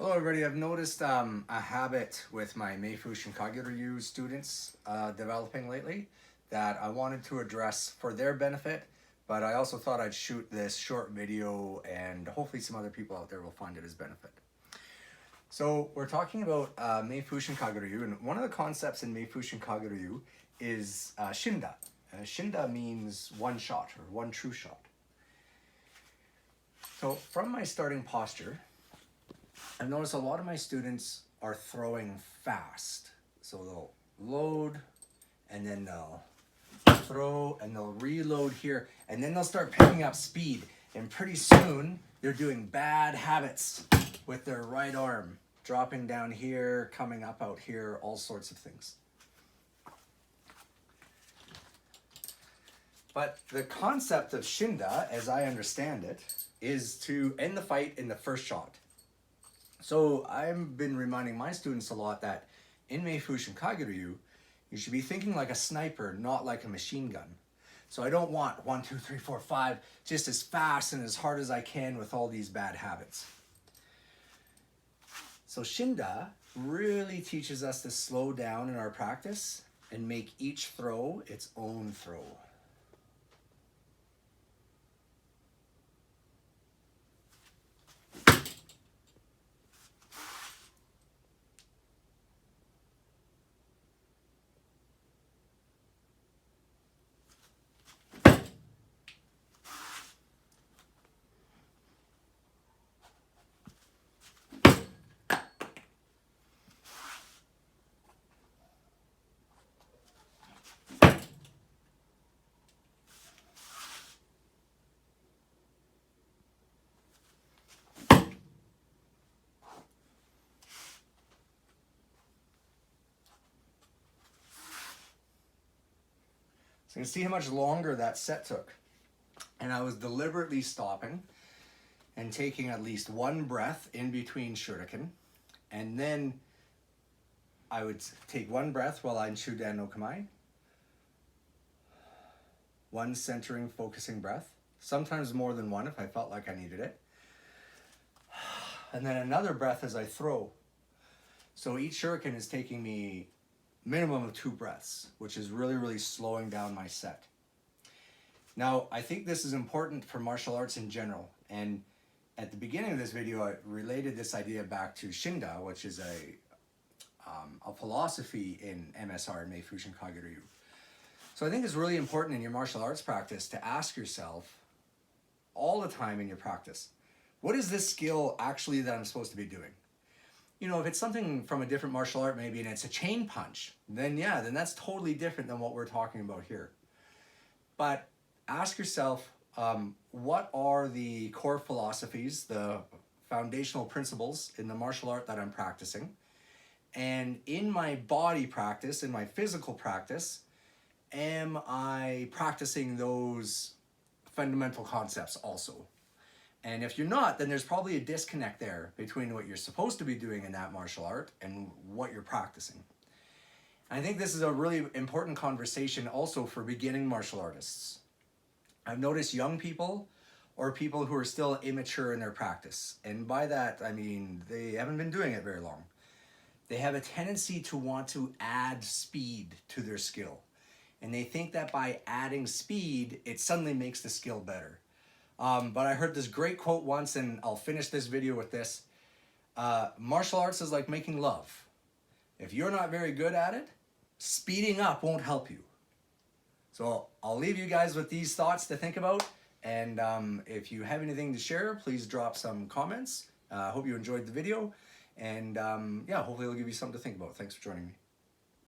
Hello everybody, I've noticed a habit with my Meifu Shinkage Ryu students developing lately that I wanted to address for their benefit, but I also thought I'd shoot this short video and hopefully some other people out there will find it as benefit. So we're talking about Meifu Shinkage Ryu, and one of the concepts in Meifu Shinkage Ryu is Shinda. Shinda means one shot or one true shot. So from my starting posture, I've noticed a lot of my students are throwing fast. So they'll load and then they'll throw and they'll reload here and then they'll start picking up speed. And pretty soon they're doing bad habits with their right arm, dropping down here, coming up out here, all sorts of things. But the concept of Shinda, as I understand it, is to end the fight in the first shot. So I've been reminding my students a lot that in Meifu Shinkage Ryu, you should be thinking like a sniper, not like a machine gun. So I don't want 1, 2, 3, 4, 5, just as fast and as hard as I can with all these bad habits. So Shinda really teaches us to slow down in our practice and make each throw its own throw. So you can see how much longer that set took. And I was deliberately stopping and taking at least one breath in between shuriken. And then I would take one breath while I Shudan no Kamae. One centering, focusing breath. Sometimes more than one if I felt like I needed it. And then another breath as I throw. So each shuriken is taking me minimum of 2 breaths, which is really slowing down my set. Now, I think this is important for martial arts in general. And at the beginning of this video, I related this idea back to Shinda, which is a philosophy in MSR, Meifu Shinkage Ryu. So I think it's really important in your martial arts practice to ask yourself all the time in your practice, what is this skill actually that I'm supposed to be doing? You know, if it's something from a different martial art maybe and it's a chain punch, then yeah, then that's totally different than what we're talking about here. But ask yourself, what are the core philosophies, the foundational principles in the martial art that I'm practicing? And in my body practice, in my physical practice, am I practicing those fundamental concepts also? And if you're not, then there's probably a disconnect there between what you're supposed to be doing in that martial art and what you're practicing. I think this is a really important conversation also for beginning martial artists. I've noticed young people or people who are still immature in their practice. And by that, I mean, they haven't been doing it very long. They have a tendency to want to add speed to their skill. And they think that by adding speed, it suddenly makes the skill better. But I heard this great quote once, and I'll finish this video with this. Martial arts is like making love. If you're not very good at it, speeding up won't help you. So I'll leave you guys with these thoughts to think about. And if you have anything to share, please drop some comments. I hope you enjoyed the video. And yeah, hopefully it'll give you something to think about. Thanks for joining me.